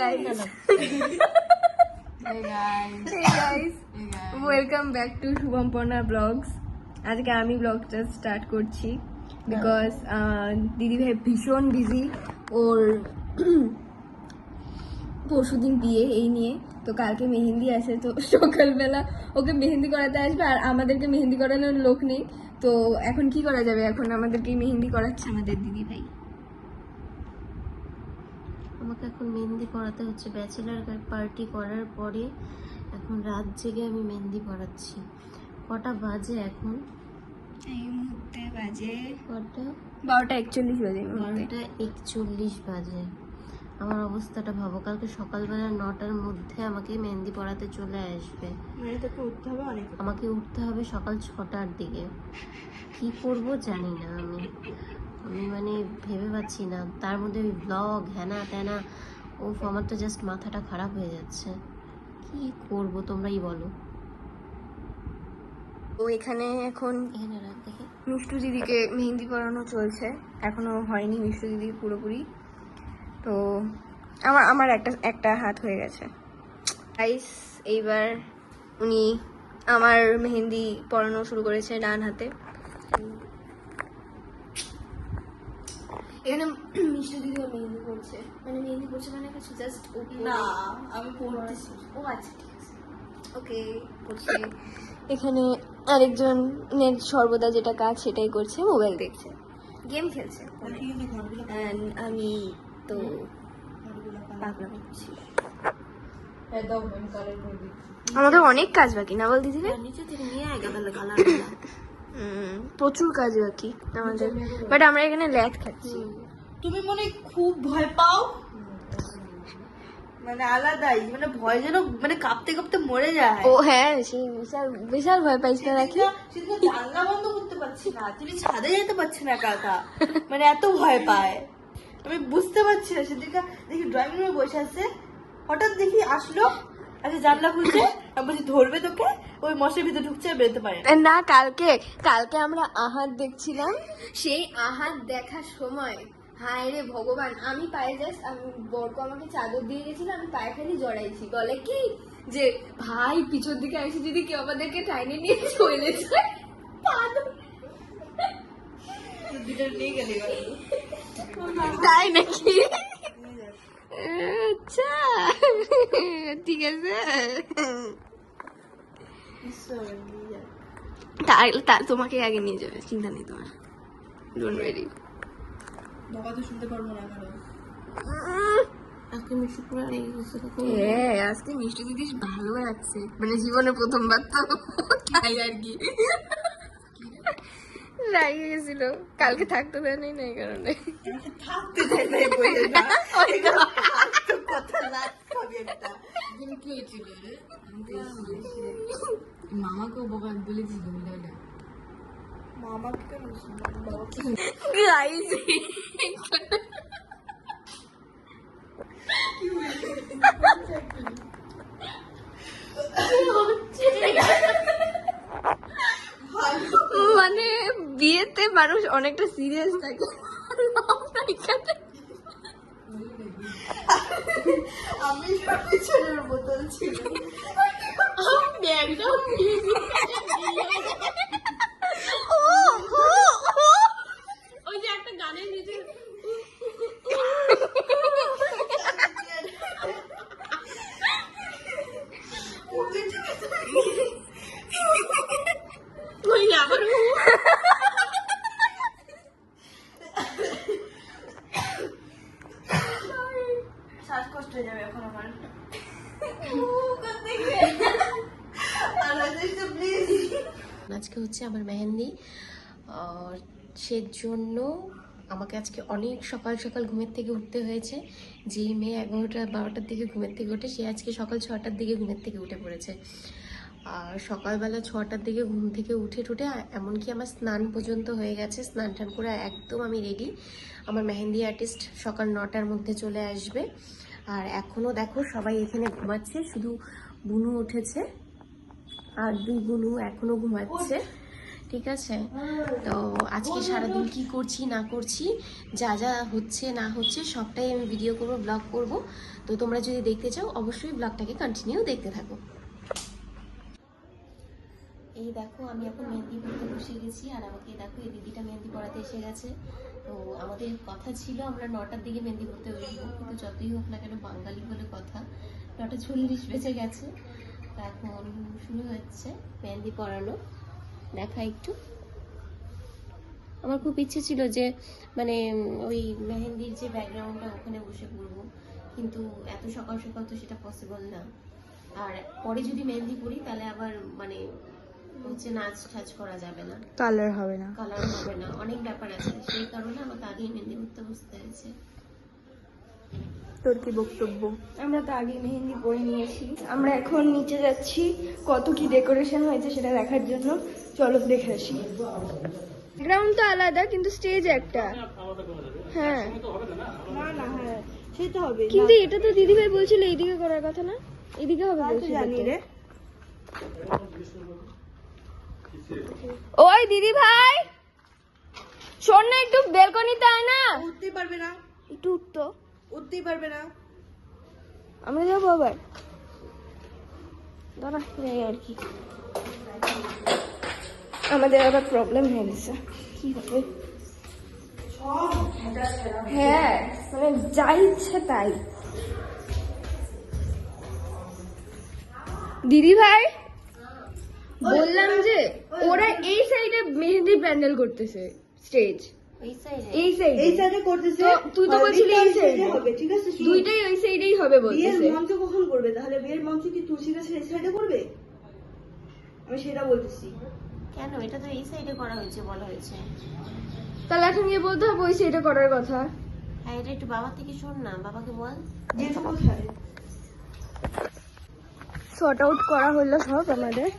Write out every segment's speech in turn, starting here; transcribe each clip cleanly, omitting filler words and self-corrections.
guys. Hey guys. Hey guys. Welcome back to Shubham Porna Vlogs. আজকে আমি ব্লগটা start করছি বিকজ দিদি ভাই ভীষণ বিজি। ওর পরশুদিন বিয়ে এই নিয়ে, তো কালকে মেহেন্দি আছে, তো সকালবেলা ওকে মেহেন্দি করাতে আসবে আর আমাদেরকে মেহেন্দি করানোর লোক নেই। তো এখন কি করা যাবে, এখন আমাদেরকে মেহেন্দি করাচ্ছে আমাদের দিদি ভাই। আমাকে এখন মেহেন্দি করাতে হচ্ছে, ব্যাচেলার পার্টি করার পরে এখন রাত জেগে আমি মেহেন্দি করাচ্ছি। কটা বাজে এখন? এই মুহূর্তে বাজে কটা? 12:41 বাজে। 12:41 বাজে। আমার অবস্থাটা ভাবো, কালকে সকালবেলা 9টার মধ্যে আমাকে মেহেন্দি পরাতে চলে আসবে। আমাকে উঠতে হবে সকাল 6টার দিকে। কি করব জানি না আমি মানে ভেবে পাচ্ছি না। তার মধ্যে ওই ব্লগ হ্যানা ত্যানা, আমার তো জাস্ট মাথাটা খারাপ হয়ে যাচ্ছে। কি করব তোমরাই বলো। তো এখানে এখন এখানে রাখ দেখি। মিষ্টু দিদিকে মেহেন্দি পরানো চলছে, এখনো হয়নি মিষ্টু দিদির পুরোপুরি। তো আমার একটা হাত হয়ে গেছে গাইস। এইবার উনি আমার মেহেন্দি পরানো শুরু করেছে ডান হাতে। এখানে মিষ্টু দিদিও মেহেন্দি করছে, মানে মেহেন্দি করছে মানে কিছু জাস্ট না আমি পড়তেছি। ও আচ্ছা ঠিক আছে, ওকে করছে। এখানে আরেকজনের সর্বদা যেটা কাজ সেটাই করছে, মোবাইল দেখছে, গেম খেলছে। And আমি তো পাগলা করছি। আমাদের অনেক কাজ বাকি না বল দিদি? নিচে থেকে নিয়ে আয় গাদালে কালার। প্রচুর কাজ বাকি আমাদের, বাট আমরা এখানে ল্যাদ খাচ্ছি। তুমি মনে হয় খুব ভয় পাও, মানে আলাদাই, মানে ভয় যেন মানে কাঁপতে কাঁপতে মরে যায়। ও হ্যাঁ, সেই বিশাল বিশাল ভয় পাইস না রাখি। সেদিন জানলা বন্ধ করতে পারছি না, তুমি ছাদে যেতে পারছি না কাকা, মানে এত ভয় পায়। আমি বুঝতে পারছি না। সেদিনকে দেখি ড্রয়িং রুমে বসে আছে, হঠাৎ দেখি আসলো, আচ্ছা জানলা খুলছে, আমি বলছি ধরবে তোকে, ওই মশের ভিতরে ঢুকছে আর বেরোতে পারে না। না, কালকে আমরা আহাত দেখছিলাম, সেই আহাত দেখার সময় হায় রে ভগবান, আমি পায়ে জাস্ট, আমি বরকো আমাকে চাদর দিয়ে গেছিল, আমি পায়ে খালি জড়াইছি, বলে কি যে ভাই পিছন দিকে আসি যদি কেউ আমাদেরকে টাইনে নিয়ে চলে যায়। তাই নাকি? আচ্ছা ঠিক আছে, তোমাকে আগে নিয়ে যাবে, চিন্তা নেই তোমার, ডোন্ট ওয়ারি। বাবা তো শুনতে পারবো না কারণ আজকে মিষ্টি পুরো রেগে গেছে। হ্যাঁ, আজকে মিষ্টি দিদি ভালো লাগছে, মানে জীবনে প্রথমবার তো, তাই আর কি রাগে গেছিল। কালকে থাকতে দেয় নাই না, এই কারণে থাকতে দেয় না, বলে না কথা লাগ খাবি একটা। কি হয়েছিল রে? মামাকেও বাবা বলেছিল মামাকে কেন বাবাকে গাইস। মানে বিয়েতে মানুষ অনেকটা সিরিয়াস থাকে, আমি পিছনের বোতল ছিল। ওই যে একটা গানের নিচে আবার শ্বাসকষ্ট হয়ে যাবে এখন আমার। আজকে হচ্ছে আমার মেহেন্দি, আর সেজন্য আমাকে আজকে অনেক সকাল সকাল ঘুমের থেকে উঠতে হয়েছে। যেই মেয়ে 11টা-12টার দিকে ঘুমের থেকে ওঠে, সে আজকে সকাল 6টার দিকে ঘুমের থেকে উঠে পড়েছে। আর সকালবেলা 6টার দিকে ঘুম থেকে উঠে এমনকি আমার স্নান পর্যন্ত হয়ে গেছে। স্নান টান করে একদম আমি রেডি। আমার মেহেন্দি আর্টিস্ট সকাল 9টার মধ্যে চলে আসবে। আর এখনও দেখো সবাই এখানে ঘুমাচ্ছে, শুধু বুনু উঠেছে আর 2 বুনু এখনো ঘুমাচ্ছে। ঠিক আছে? তো আজকে সারাদিন কি করছি না করছি, যা যা হচ্ছে না হচ্ছে সবটাই আমি ভিডিও করব, ব্লগ করব। তো তোমরা যদি দেখতে চাও অবশ্যই ব্লগটাকে কন্টিনিউ দেখতে থাকো। এই দেখো আমি এখন মেহেন্দি পড়তে বসে গেছি, আর আমাকে দেখো এই দিদিটা মেহেন্দি পড়াতে এসে গেছে। তো আমাদের কথা ছিল আমরা 9টার দিকে মেহেন্দি পড়তে বসবো, কিন্তু যতই হোক না কেন বাঙালি বলে কথা 9:40 বেজে গেছে। তো এখন শুরু হচ্ছে মেহেন্দি পড়ানো। দেখা একটু, আমার খুব ইচ্ছে ছিল যে মানে ওই মেহেন্দির যে ব্যাকগ্রাউন্ডটা ওখানে বসে পড়বো, কিন্তু এত সকাল সকাল তো সেটা পসিবল না। আর পরে যদি মেহেন্দি পড়ি তাহলে আবার মানে হচ্ছে নাচ টাচ করা যাবে না, কালার হবে না। কালার হবে না, অনেক ব্যাপার আছে। সেই কারণে আমাকে আগেই মেহেন্দি করতে বসতে হয়েছে। তোর কি বক্তব্য? আমরা তো আগে মেহেন্দি পরে নিয়েছি, আমরা এখন নিচে যাচ্ছি কত কি ডেকোরেশন হয়েছে সেটা দেখার জন্য। চলো দেখে আসি। গ্রাউন্ড তো আলাদা কিন্তু স্টেজ একটা। হ্যাঁ না না, হ্যাঁ সে তো হবে, কিন্তু এটা তো দিদিভাই বলছিল এইদিকে করার কথা না, এদিকে হবে বলছিল জানি তো। রে। ওই দিদি ভাই শোন না, একটু বেলকনিতে আয় না। উঠতেই পারবে না, একটু উঠতো, উঠতেই পারবে না। আমরা যাবো আবার, দাঁড়া যাই আর কি। আমাদের আবার প্রবলেম হয়ে গেছে, কি হবে? হ্যাঁ মানে যা ইচ্ছে তাই। দিদি ভাই বললাম যে ওরা এই সাইডে মেহেন্দি প্যান্ডেল করতেছে, স্টেজ এই সাইডে এই সাইডে। এই সাইডে করতেছে, তো তুই তো বলছিলি এই সাইডে হবে। ঠিক আছে, শুন। দুইটাই ওই সাইডেই হবে বিয়ের বলতেছে। মঞ্চ কখন করবে তাহলে? বিয়ের মঞ্চ কি তুলসী গাছের এই সাইডে করবে? আমি সেটা বলতেছি। কেন? এটা তো এই সাইডে করা হয়েছে বলা হয়েছে। তাহলে এখন গিয়ে বলতে হবে ওই সাইডে করার কথা। হ্যাঁ, এটা একটু বাবা থেকে শোন না, বাবাকে বল। যেটা কোথায়? শর্ট আউট করা হলো সব আমাদের।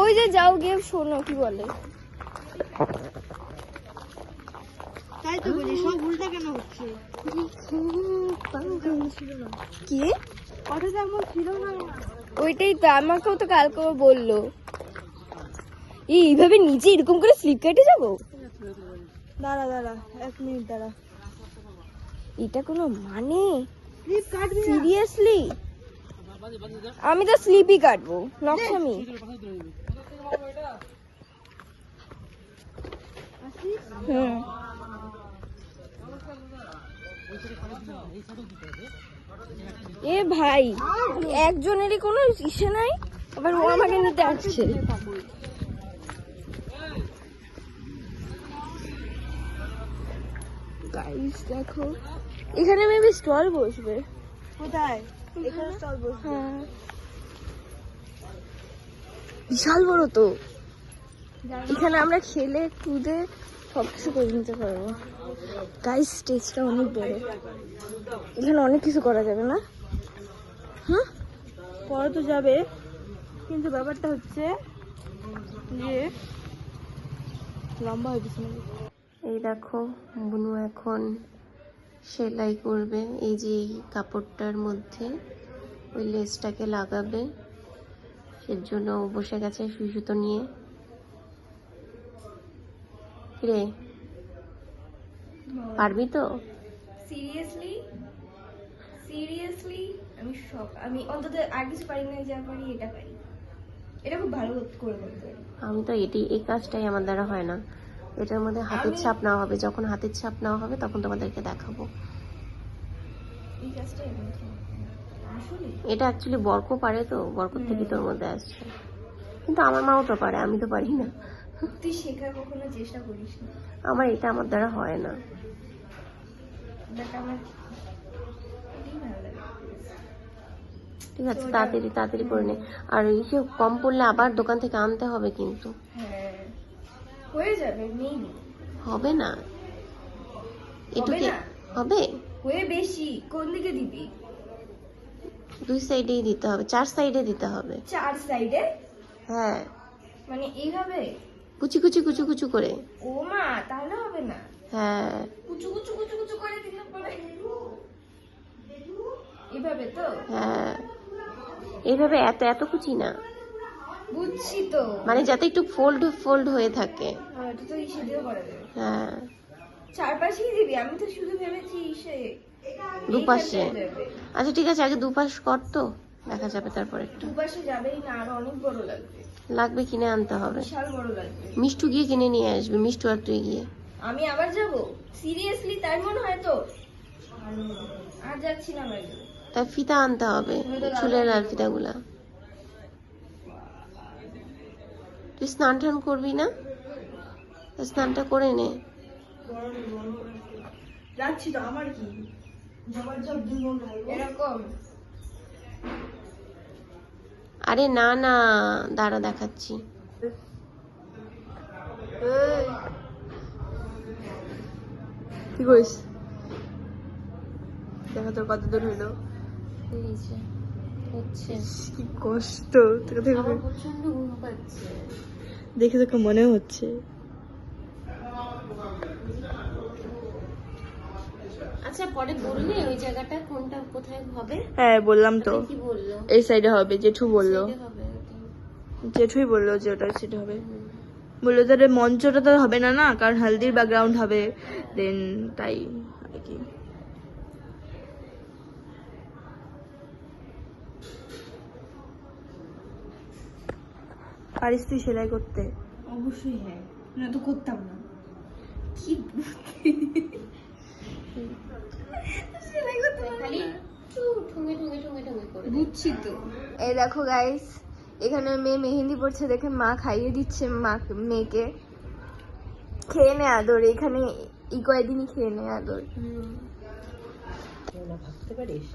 ওই যে যাও গিয়ে শোনো কি বলে। তাই তো বলি, সব উল্টা কেন হচ্ছে? কি কথাটা এমন ছিল না। ওইটাই তো আমাকেও তো কালকে ও বললো, এইভাবে নিচে এরকম করে স্লিপ কেটে যাবো। দাঁড়া দাঁড়া, 1 মিনিট দাঁড়া। এটা কোনো মানে? স্লিপ কাটবি না। সিরিয়াসলি আমি তো স্লিপই কাটবো, নকশামি। হুম এ ভাই একজনেরই কোনো ইসে নাই, আবার ও আমাকে নিতে আসছে। গাইস দেখো এখানে মেবি স্টল বসবে। কোথায়? এখানে স্টল বসবে। হ্যাঁ বিশাল বড় তো, এখানে আমরা খেলে কুদে সবকিছু করে নিতে পারবো। গাইস স্টেজটা অনেক বড়, এখানে অনেক কিছু করা যাবে না? হ্যাঁ পরে তো যাবে, কিন্তু ব্যাপারটা হচ্ছে যে লম্বা হয়ে গেছে। এই দেখো বুনু এখন সেলাই করবে, এই যে এই কাপড়টার মধ্যে ওই লেসটাকে লাগাবে, এর জন্য ও বসে গেছে সুই সুতো নিয়ে। রে পারবি তো? সিরিয়াসলি সিরিয়াসলি আমি অন্তত আর কিছু পারি না, যা পারি এটা পারি, এটা খুব ভালো করে করতে পারি। আমি তো এই কাজটাই আমার দ্বারা হয় না। এটার মধ্যে হাতের ছাপ নেওয়া হবে, যখন হাতের ছাপ নেওয়া হবে তখন তোমাদেরকে দেখাবো। এই কাজটা আসলে এটা অ্যাকচুয়ালি বরকো পারে, তো বরকর থেকে তোর মধ্যে আসছে, কিন্তু আমার মাও তো পারে, আমি তো পারি না। তুই শেখার কখনো চেষ্টা করিস না, আমার এটা আমার দ্বারা হয় না। বাট আমার এটাই ভালো লাগে। ঠিক আছে, তাড়াতাড়ি তাড়াতাড়ি করে নে। আর ইসে কম পড়লে আবার দোকান থেকে আনতে হবে কিন্তু। হ্যাঁ হয়ে যাবে, মেবি হবে না হবে এটুকে না, হবে। হয়ে বেশি কোন দিকে দিবি? 2 সাইডেই দিতে হবে, 4 সাইডে দিতে হবে। 4 সাইডে হ্যাঁ, মানে এইভাবে? কুচি কুচি কুচি কুচি করে। ও মা তাহলে হবে না, হ্যাঁ কুচু কুচু কুচু কুচু করে দিলে পরে এইভাবে তো। হ্যাঁ, এইভাবে এত এত কুচি না। বুঝছি তো। মানে যাতে একটু ফোল্ড হয়ে থাকে। এটা তো ইসে দিয়েও করা যাবে। হ্যাঁ, চারপাশেই দিবি, আমি তো শুধু ভেবেছি ইসে দুপাশে। এইখানটায় যাবে। আচ্ছা ঠিক আছে, আগে দুপাশ কর তো, দেখা যাবে তারপর একটু। দুপাশে যাবেই না, আরো অনেক বড় লাগবে, লাগবে, কিনে আনতে হবে। বিশাল বড় লাগবে। মিষ্টু গিয়ে কিনে নিয়ে আসবে, মিষ্টু আর তুই গিয়ে। আমি আবার যাব সিরিয়াসলি, তাই মনে হয় তো? আর যাচ্ছি না আমি। তাই ফিতা আনতে হবে, চুলের আর ফিতাগুলা। তুই স্নান টান করবি না? স্নানটা করে নে। যাচ্ছি তো, আমার কি এরকম আরে না না, দাঁড়া দেখাচ্ছি। কি করিস? দেখা তোর কত দূর হইলো। এই যে, হচ্ছে। কি কষ্ট আমার প্রচন্ড ঘুম পাচ্ছে। দেখে তোকে মনে হচ্ছে। আচ্ছা পরে বললি ওই জায়গাটা কোনটা কোথায় হবে? হ্যাঁ বললাম তো, কি বললো? এই সাইডে হবে, জেঠু বললো। সাইডে হবে ওটা। জেঠুই বললো যে ওটা সেটা হবে। বললো যে মঞ্চটা তো হবে না, না কারণ হালদির ব্যাকগ্রাউন্ড হবে, দেন তাই আর কি। পারিস তুই সেলাই করতে? অবশ্যই হ্যাঁ, না তো করতাম না। কি খালি ঠুঙ্গে ঠুঙ্গে ঠুঙ্গে ঠুঙ্গে করে দে। বুঝছি তো। এই দেখো গাইস, এখানে মেয়ে মেহেন্দি পড়ছে দেখে মা খাইয়ে দিচ্ছে মেয়েকে। খেয়ে নে আদর, এখানে এই কয়েকদিনই খেয়ে নে আদর। ভাবতে পারিস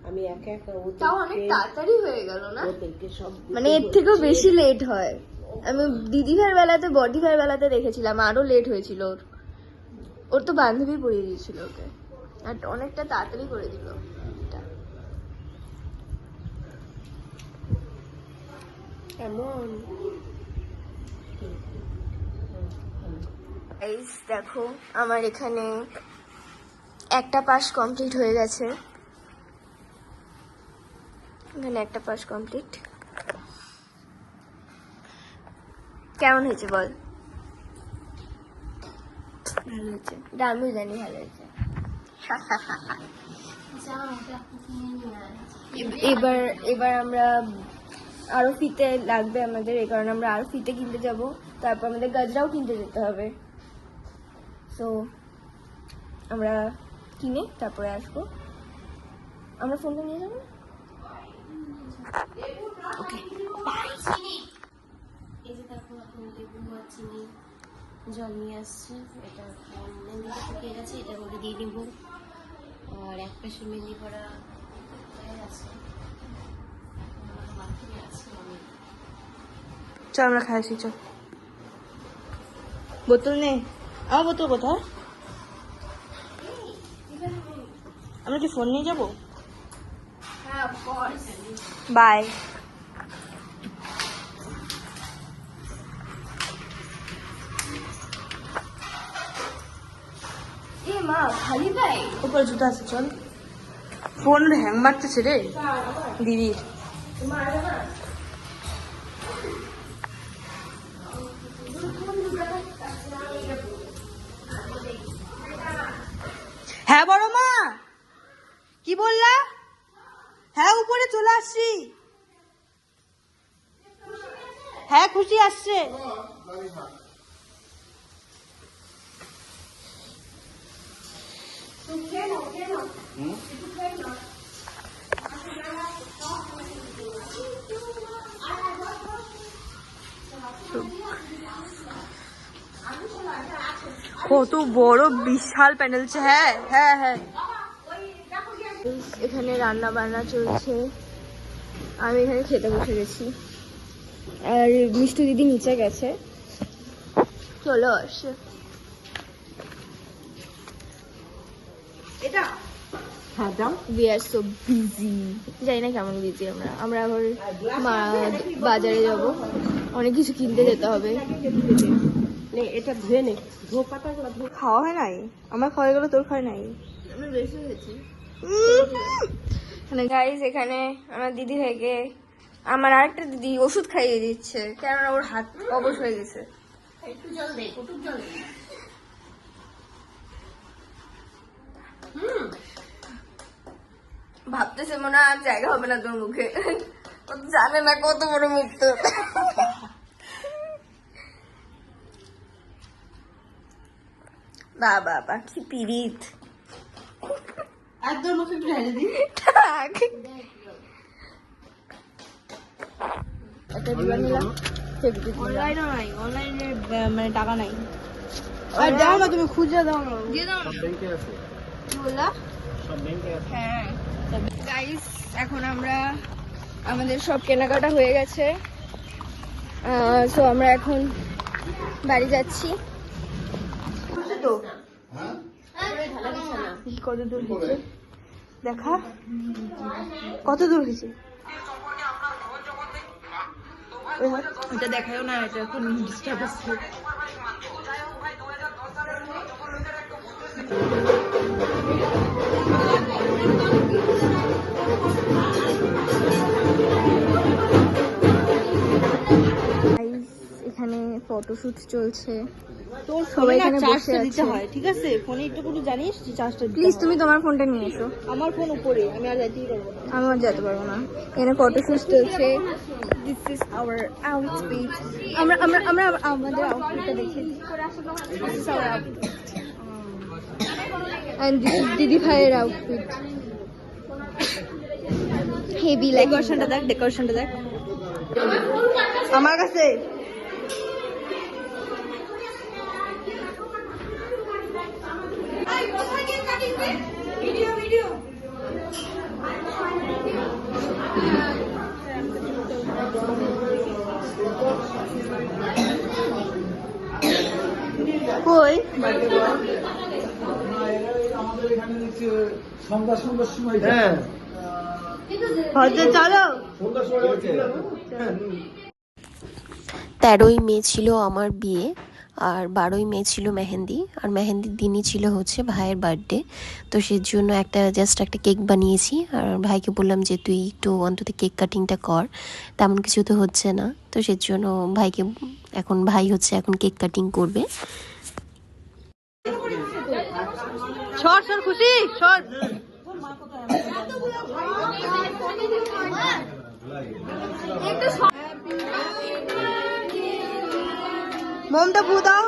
আমি একা একা তাও অনেক তাড়াতাড়ি হয়ে গেল না? ওদেরকে সব মানে এর থেকেও বেশি লেট হয়। আমি দিদি ভাইয়ের বেলাতে, বডি ভাইয়ের বেলাতে দেখেছিলাম আরো লেট হয়েছিল। ওর তো বান্ধবী পড়িয়ে দিয়েছিল ওকে, আর অনেকটা তাড়াতাড়ি করে দিল এটা। এমন গাইস দেখো, আমার এখানে একটা পাশ কমপ্লিট হয়ে গেছে। এখানে একটা পাশ কমপ্লিট। কেমন হয়েছে বল? ভালো হয়েছে, এটা আমিও জানি ভালো হয়েছে। এবার এবার আমরা আরো ফিতে লাগবে আমাদের, এই কারণে আমরা আরো ফিতে কিনতে যাব। তারপর আমাদের গাজরাও কিনতে যেতে হবে। সো আমরা কিনে তারপরে আসবো। আমরা ফোনটা নিয়ে যাবো। Okay bye. এই যে দেখো এখন লেবু আর চিনি জল নিয়ে আসছে। এটা মেহেন্দি শুকিয়ে গেছে, এটার মধ্যে দিয়ে দিব। আর এক পাশে মেহেন্দি পড়া হয়ে গেছে। বাকি আছে অনেক। চল আমরা খাই আসি, চল। বোতল নেই? আমার বোতল কোথায়? আমরা কি ফোন নিয়ে যাবো? হ্যাঁ অফ কোর্স। বাই। এ মা খালি পাই। উপরে জুতো আছে, চল। ফোন হ্যাং মারতেছে রে দিদির। হ্যাঁ বড় মা, কি বললা? হ্যাঁ উপরে চলে আসছি। হ্যাঁ খুশি আসছে। কত বড় বিশাল প্যান্ডেল। হ্যাঁ হ্যাঁ হ্যাঁ। এখানে রান্না বান্না চলছে, আমি এখানে খেতে বসে গেছি, আর মিষ্টি দিদি নিচে গেছে। চলো আসে। এটা হ্যাঁ যাও উই আর সো বিজি। জানি না কেমন বিজি আমরা। আমরা আবার বাজারে যাব, অনেক কিছু কিনতে যেতে হবে। নে এটা ধুয়ে নে, ধো পাতাগুলো ধো। খাওয়া হয় নাই আমার, খাওয়া গেল তোর খাওয়া নাই। আমরা বেশি হয়েছি। গাইস এখানে আমার দিদি ভাইকে আমার আরেকটা দিদি ওষুধ খাইয়ে দিচ্ছে, কেননা ওর হাত অবশ হয়ে গেছে। একটু জল দে, কটুক জল দে। ভাবতেছে মনে হয় আর জায়গা হবে না তোর মুখে। ও তো জানে না কত বড় মুখ তোর। বাবা বা কি পিরিত। একদম মুখে একটু ঢেলে দিই। থাক। একটা দিবা নিলাম। অনলাইনও নাই, অনলাইনে মানে টাকা নাই। আর দাও না, তুমি খুচরা দাও না। দিয়ে দাও না। কি বললা? হ্যাঁ গাইস, এখন আমরা আমাদের সব কেনাকাটা হয়ে গেছে, তো আমরা এখন বাড়ি যাচ্ছি। তো কত দূর হয়েছে দেখা, কত দূর হয়েছে এটা দেখাও না, এটা এখন ডিস্টার্ব আছে। এখানে ফটোশুট চলছে, তোর সবাই সবাই এখানে বসে চার্জটা আছে। দিতে হয়, ঠিক আছে? ফোনে একটু করে জানিস যে চার্জটা দিতে প্লিজ হয়। তুমি তোমার ফোনটা নিয়ে এসো। আমার ফোন উপরে, আমি আর যাইতেই পারবো না। আমি আর যেতে পারবো না। এখানে ফটোশুট চলছে। This is our outfit. আমরা আমরা আমরা আমাদের আউটফিটটা দেখি। This is our outfit and this is দিদি ভাইয়ের আউটফিট। হেভি লাগে। ডেকোরেশনটা দেখ, ডেকোরেশনটা দেখ আমার কাছে। কই সন্ধ্যার সময় হ্যাঁ হয়তো চলো। সন্ধ্যার সময় 13ই মে ছিল আমার বিয়ে, আর 12ই মে ছিল মেহেন্দি, আর মেহেন্দির দিনই ছিল হচ্ছে ভাইয়ের বার্থডে। তো সেই জন্য জাস্ট একটা কেক বানিয়েছি, আর ভাইকে বললাম যে তুই একটু অন্তত কেক কাটিংটা কর। তেমন কিছু তো হচ্ছে না, তো সেই জন্য ভাই হচ্ছে এখন কেক কাটিং করবে। সর সর খুশি সর। মোমটা ফু দাও।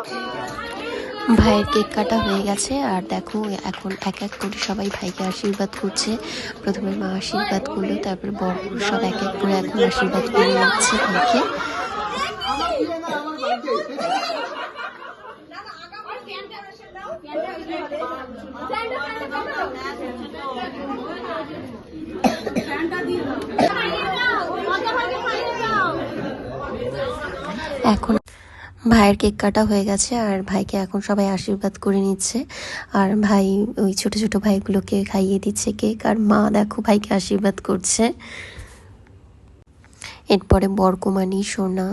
ভাইয়ের কেক কাটা হয়ে গেছে, আর দেখো এখন এক এক করে সবাই ভাইকে আশীর্বাদ করছে। প্রথমে মা আশীর্বাদ করলো, তারপর বড় সব এক এক করে এখন আশীর্বাদ করে নিচ্ছে ভাইকে। এখন ভাইয়ের কেক কাটা হয়ে গেছে, আর ভাইকে এখন সবাই আশীর্বাদ করে নিচ্ছে, আর ভাই ওই ছোট ছোট ভাইগুলোকে খাইয়ে দিচ্ছে কেক, আর মা দেখো ভাইকে আশীর্বাদ করছে। এরপরে বরকুমানি, সোনা,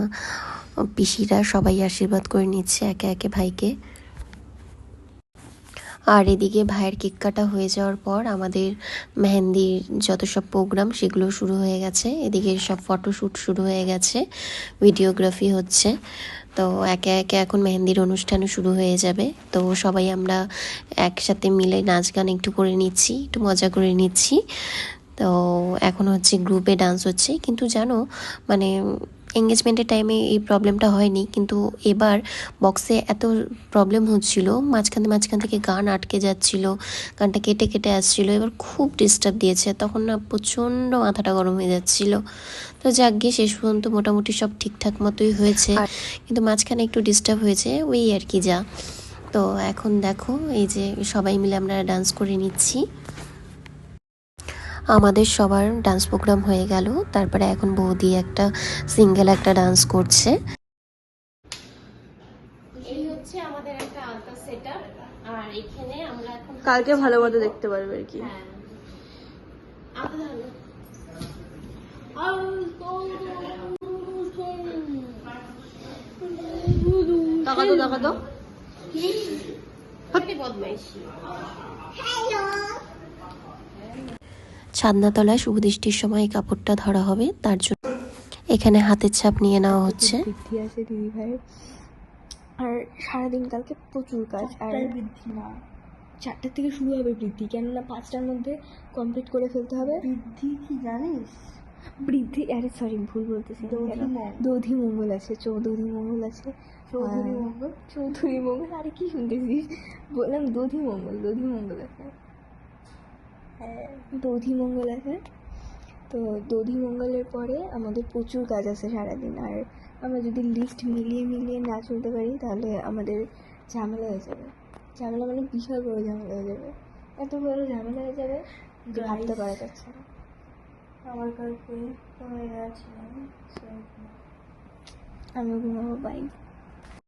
পিসিরা সবাই আশীর্বাদ করে নিচ্ছে একে একে ভাইকে। আর এদিকে ভাইয়ের কেক কাটা হয়ে যাওয়ার পর আমাদের মেহেন্দির যত সব প্রোগ্রাম সেগুলো শুরু হয়ে গেছে। এদিকে সব ফটোশ্যুট শুরু হয়ে গেছে, ভিডিওগ্রাফি হচ্ছে। তো একে একে এখন মেহেন্দির অনুষ্ঠানও শুরু হয়ে যাবে। তো সবাই আমরা একসাথে মিলে নাচ গান একটু করে নিচ্ছি, একটু মজা করে নিচ্ছি। তো এখন হচ্ছে গ্রুপে ডান্স হচ্ছে, কিন্তু জানো মানে এঙ্গেজমেন্টের টাইমে এই প্রবলেমটা হয়নি, কিন্তু এবার বক্সে এত প্রবলেম হচ্ছিল, মাঝখান থেকে গান আটকে যাচ্ছিল, গানটা কেটে কেটে আসছিল, এবার খুব ডিস্টার্ব দিয়েছে। তখন না প্রচণ্ড মাথাটা গরম হয়ে যাচ্ছিল। তো যাক গিয়ে শেষ পর্যন্ত মোটামুটি সব ঠিকঠাক মতোই হয়েছে, কিন্তু মাঝখানে একটু ডিস্টার্ব হয়েছে, ওই আর কি যা। তো এখন দেখো এই যে সবাই মিলে আমরা ডান্স করে নিচ্ছি। আমাদের সবার ডান্স প্রোগ্রাম হয়ে গেল, তারপরে এখন বৌদি একটা সিঙ্গেল একটা ডান্স করছে। এই হচ্ছে আমাদের একটা আলতা সেটআপ, আর এখানে আমরা এখন কালকে ভালো মতো দেখতে পারবে আর কি। টাকা তো টাকা তো বদমাইশি। ছাদনাতলায় শুভ দৃষ্টির সময় এই কাপড়টা ধরা হবে, তার জন্য এখানে হাতের ছাপ নিয়ে নেওয়া হচ্ছে। বৃদ্ধি আছে দিদি ভাইয়ের। আর সারাদিন কালকে প্রচুর কাজ। আর তাই বৃদ্ধি না, 4টার থেকে শুরু হবে বৃদ্ধি, কেননা 5টার মধ্যে কমপ্লিট করে ফেলতে হবে। বৃদ্ধি কি জানিস? বৃদ্ধি, আরে সরি ভুল বলতেছি, দধিমঙ্গল। দধি মঙ্গল আছে, চৌধুরী মঙ্গল আছে, চৌধুরী মঙ্গল। চৌধুরী মঙ্গল, আরে কি শুনতেছিস, বললাম দধি মঙ্গল, দধি মঙ্গল আছে, হ্যাঁ দধি মঙ্গল আছে। তো দধি মঙ্গলের পরে আমাদের প্রচুর কাজ আছে সারাদিন। আর আমরা যদি লিস্ট মিলিয়ে মিলিয়ে না চলতে পারি তাহলে আমাদের ঝামেলা হয়ে যাবে, ঝামেলা মানে বিশাল বড় ঝামেলা হয়ে যাবে, এত বড় ঝামেলা হয়ে যাবে যে ভাবতে পারা যাচ্ছে না। আমার কালকে হয়ে গেছে, আমিও ঘুমাবো, বাই।